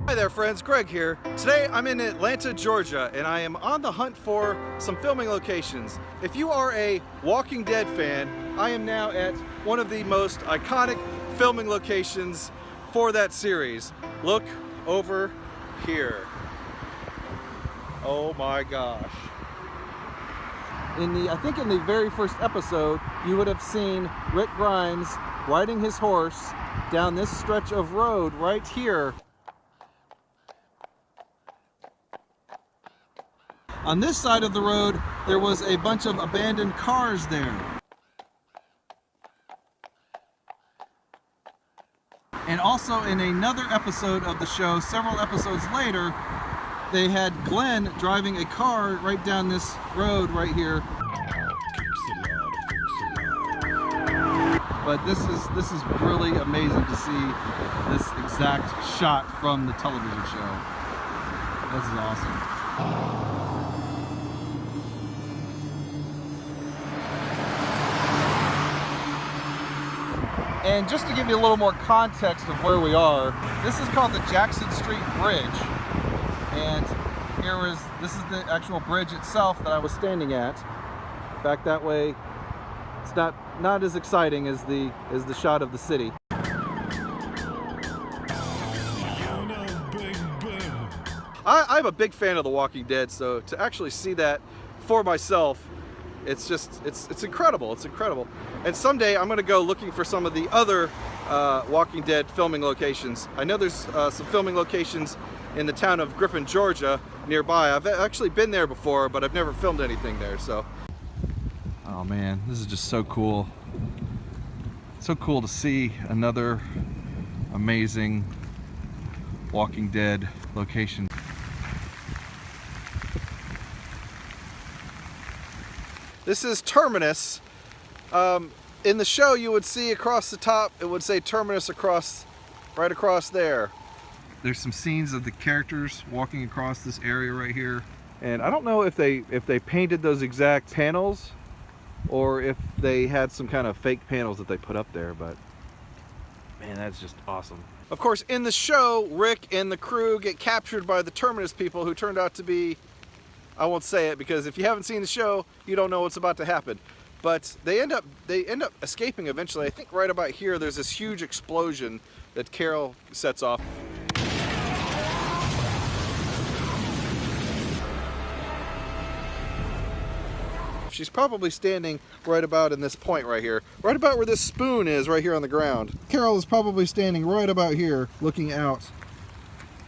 Hi there friends, Greg here. Today I'm in Atlanta, Georgia, and I am on the hunt for some filming locations. If you are a Walking Dead fan, I am now at one of the most iconic filming locations for that series. Look over here. Oh my gosh. I think in the very first episode, you would have seen Rick Grimes riding his horse down this stretch of road right here. On this side of the road, there was a bunch of abandoned cars there. And also in another episode of the show, several episodes later, they had Glenn driving a car right down this road right here. But this is really amazing to see this exact shot from the television show. This is awesome. And just to give you a little more context of where we are, this is called the Jackson Street Bridge. And this is the actual bridge itself that I was standing at. Back that way, it's not as exciting as the shot of the city. I'm a big fan of The Walking Dead, so to actually see that for myself, it's incredible. It's incredible. And someday I'm going to go looking for some of the other Walking Dead filming locations. I know there's some filming locations in the town of Griffin, Georgia, nearby. I've actually been there before, but I've never filmed anything there. So, oh man, this is just so cool. So cool to see another amazing Walking Dead location. This is Terminus. In the show, you would see across the top, it would say Terminus right across there. There's some scenes of the characters walking across this area right here. And I don't know if they painted those exact panels or if they had some kind of fake panels that they put up there, but man, that's just awesome. Of course, in the show, Rick and the crew get captured by the Terminus people who turned out to be, I won't say it because if you haven't seen the show, you don't know what's about to happen. But they end up escaping eventually. I think right about here there's this huge explosion that Carol sets off. She's probably standing right about in this point right here. Right about where this spoon is right here on the ground. Carol is probably standing right about here looking out.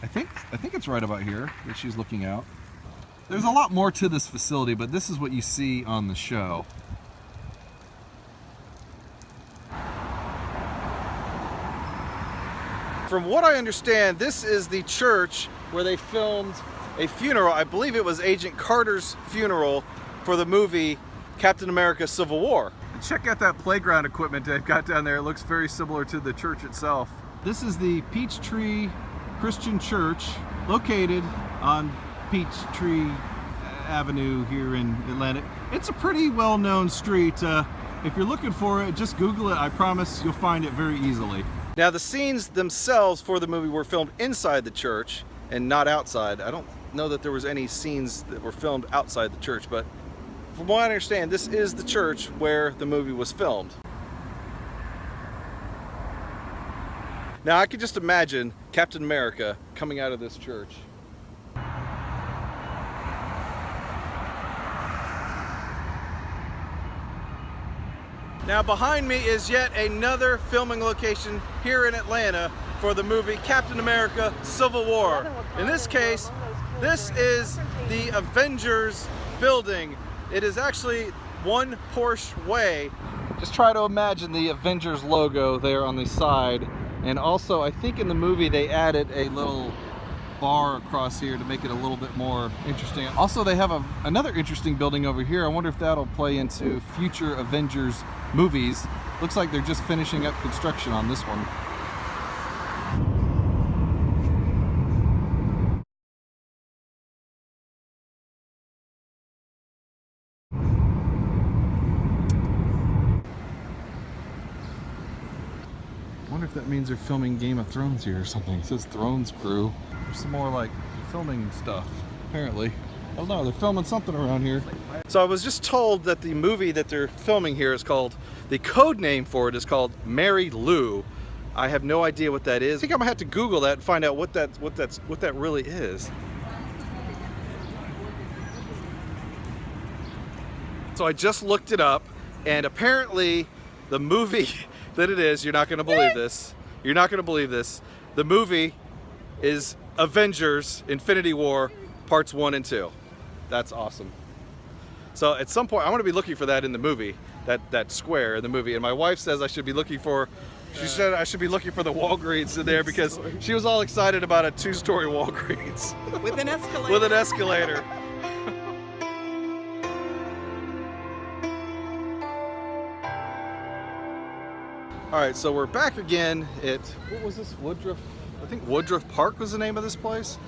I think it's right about here that she's looking out. There's a lot more to this facility, but this is what you see on the show. From what I understand, this is the church where they filmed a funeral. I believe it was Agent Carter's funeral for the movie Captain America: Civil War. Check out that playground equipment they've got down there. It looks very similar to the church itself. This is the Peachtree Christian Church, located on Peachtree Avenue here in Atlanta. It's a pretty well-known street. If you're looking for it, just Google it. I promise you'll find it very easily. Now, the scenes themselves for the movie were filmed inside the church and not outside. I don't know that there was any scenes that were filmed outside the church, but from what I understand, this is the church where the movie was filmed. Now, I could just imagine Captain America coming out of this church. Now behind me is yet another filming location here in Atlanta for the movie Captain America: Civil War. In this case, this is the Avengers building. It is actually One Porsche Way. Just try to imagine the Avengers logo there on the side. And also, I think in the movie they added a little bar across here to make it a little bit more interesting. Also, they have another interesting building over here. I wonder if that'll play into future Avengers movies. Looks like they're just finishing up construction on this one. wonder if that means they're filming Game of Thrones here or something. It says Thrones Crew. There's some more like filming stuff, apparently. I don't know, they're filming something around here. So I was just told that the movie that they're filming here is called, the code name for it is called Mary Lou. I have no idea what that is. I think I'm gonna have to Google that and find out what that really is. So I just looked it up, and apparently the movie that it is, you're not gonna believe this. You're not gonna believe this. The movie is Avengers Infinity War Parts 1 and 2. That's awesome. So at some point, I'm gonna be looking for that in the movie, that square in the movie. And my wife says I should be looking for, she said I should be looking for the Walgreens in there because she was all excited about a 2-story Walgreens. With an escalator. With an escalator. All right, so we're back again at, what was this, Woodruff? I think Woodruff Park was the name of this place.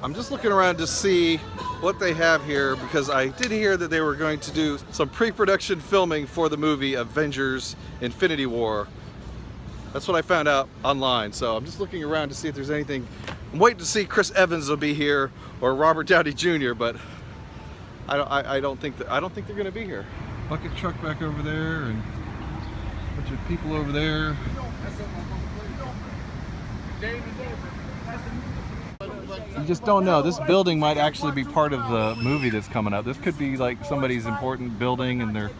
I'm just looking around to see what they have here because I did hear that they were going to do some pre-production filming for the movie Avengers Infinity War. That's what I found out online, so I'm just looking around to see if there's anything. I'm waiting to see Chris Evans will be here or Robert Downey Jr., but I don't think they're going to be here. Bucket truck back over there and a bunch of people over there. You just don't know. This building might actually be part of the movie that's coming up. This could be like somebody's important building and they're,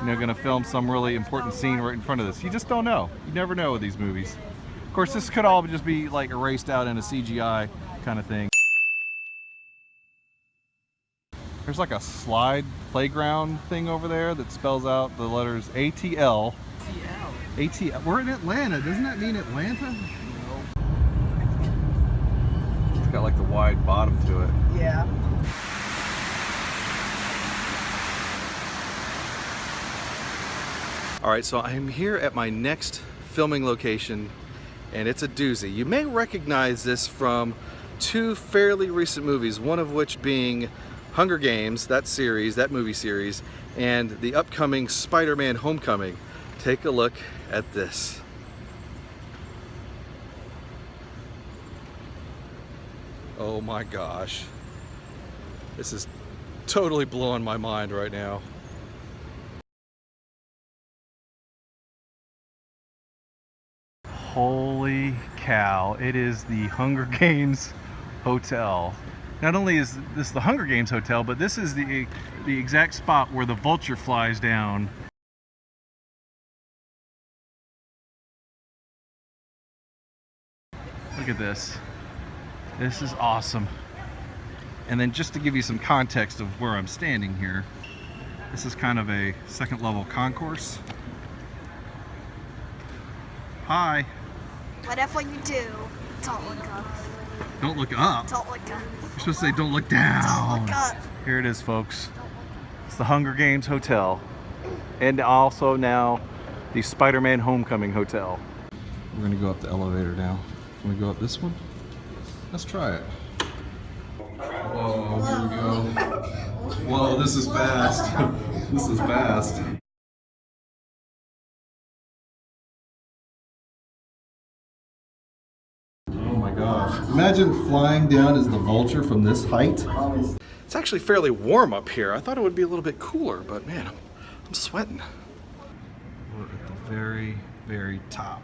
you know, going to film some really important scene right in front of this. You just don't know. You never know with these movies. Of course, this could all just be like erased out in a CGI kind of thing. There's like a slide playground thing over there that spells out the letters ATL. ATL. We're in Atlanta. Doesn't that mean Atlanta? It's got like the wide bottom to it. Yeah. All right, so I'm here at my next filming location, and it's a doozy. You may recognize this from 2 fairly recent movies, one of which being Hunger Games, that movie series, and the upcoming Spider-Man Homecoming. Take a look at this. Oh my gosh. This is totally blowing my mind right now. Holy cow, it is the Hunger Games Hotel. Not only is this the Hunger Games Hotel, but this is the exact spot where the vulture flies down. Look at this. This is awesome. And then just to give you some context of where I'm standing here, this is kind of a second level concourse. Hi. Whatever you do, don't look up. Don't look up? Don't look up. You're supposed to say don't look down. Don't look up. Here it is, folks. It's the Hunger Games Hotel. And also now the Spider-Man Homecoming Hotel. We're gonna go up the elevator now. Can we go up this one? Let's try it. Whoa, here we go. Whoa, this is fast. This is fast. Oh my gosh. Imagine flying down as the vulture from this height. It's actually fairly warm up here. I thought it would be a little bit cooler, but man, I'm sweating. We're at the very, very top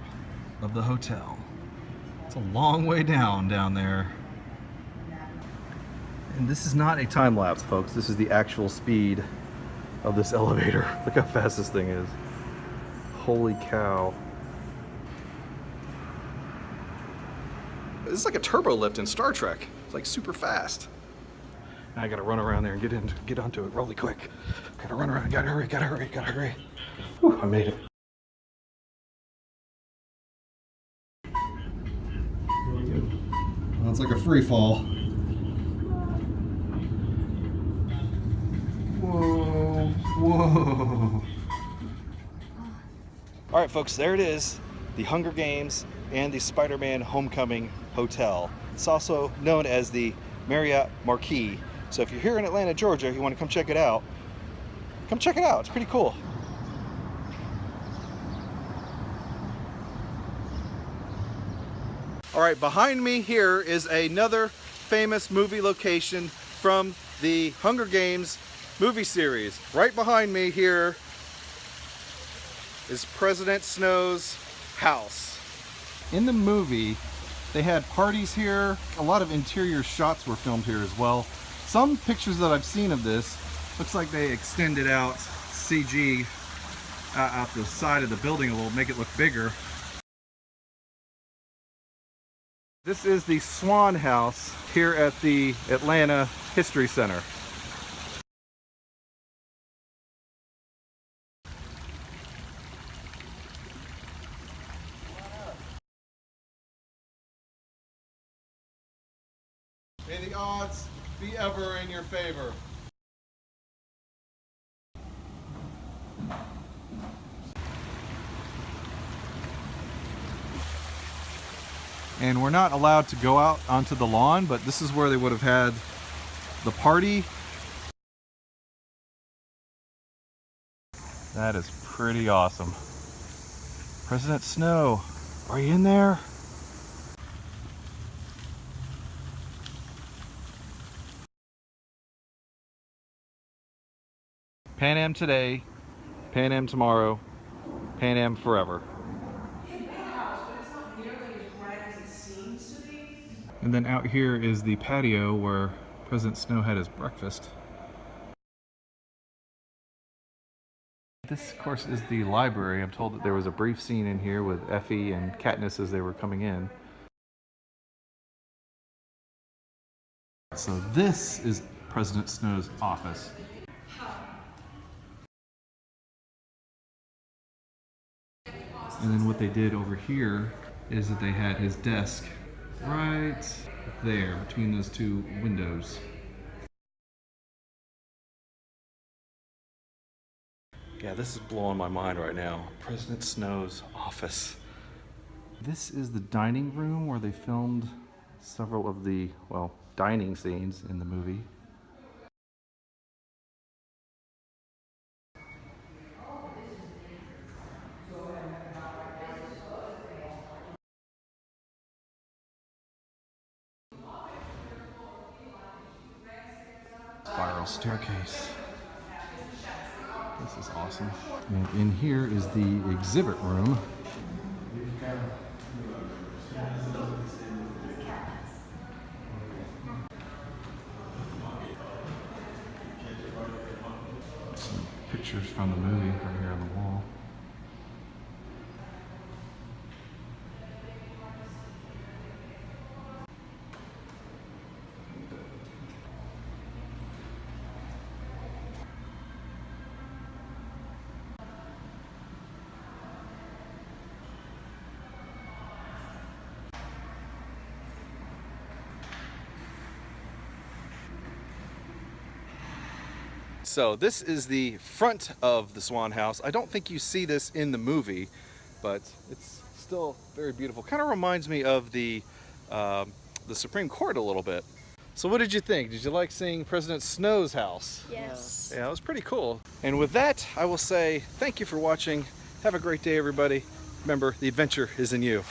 of the hotel. It's a long way down there. And this is not a time lapse, folks. This is the actual speed of this elevator. Look how fast this thing is. Holy cow. This is like a turbo lift in Star Trek. It's like super fast. Now I gotta run around there and get onto it really quick. Gotta run around, gotta hurry. Whew, I made it. Well, it's like a free fall. Whoa. All right, folks, there it is. The Hunger Games and the Spider-Man Homecoming Hotel. It's also known as the Marriott Marquis. So if you're here in Atlanta, Georgia, you want to come check it out, come check it out. It's pretty cool. All right, behind me here is another famous movie location from the Hunger Games movie series. Right behind me here is President Snow's house. In the movie, they had parties here. A lot of interior shots were filmed here as well. Some pictures that I've seen of this, looks like they extended out CG out the side of the building a little, make it look bigger. This is the Swan House here at the Atlanta History Center. May the odds be ever in your favor. And we're not allowed to go out onto the lawn, but this is where they would have had the party. That is pretty awesome. President Snow, are you in there? Pan Am today, Pan Am tomorrow, Pan Am forever. And then out here is the patio where President Snow had his breakfast. This, of course, is the library. I'm told that there was a brief scene in here with Effie and Katniss as they were coming in. So this is President Snow's office. And then what they did over here is that they had his desk right there between those two windows. Yeah, this is blowing my mind right now. President Snow's office. This is the dining room where they filmed several of the, well, dining scenes in the movie. Spiral staircase. This is awesome. And in here is the exhibit room. Some pictures from the movie right here on the wall. So this is the front of the Swan House. I don't think you see this in the movie, but it's still very beautiful. Kind of reminds me of the Supreme Court a little bit. So what did you think? Did you like seeing President Snow's house? Yes. Yeah, it was pretty cool. And with that, I will say thank you for watching. Have a great day, everybody. Remember, the adventure is in you.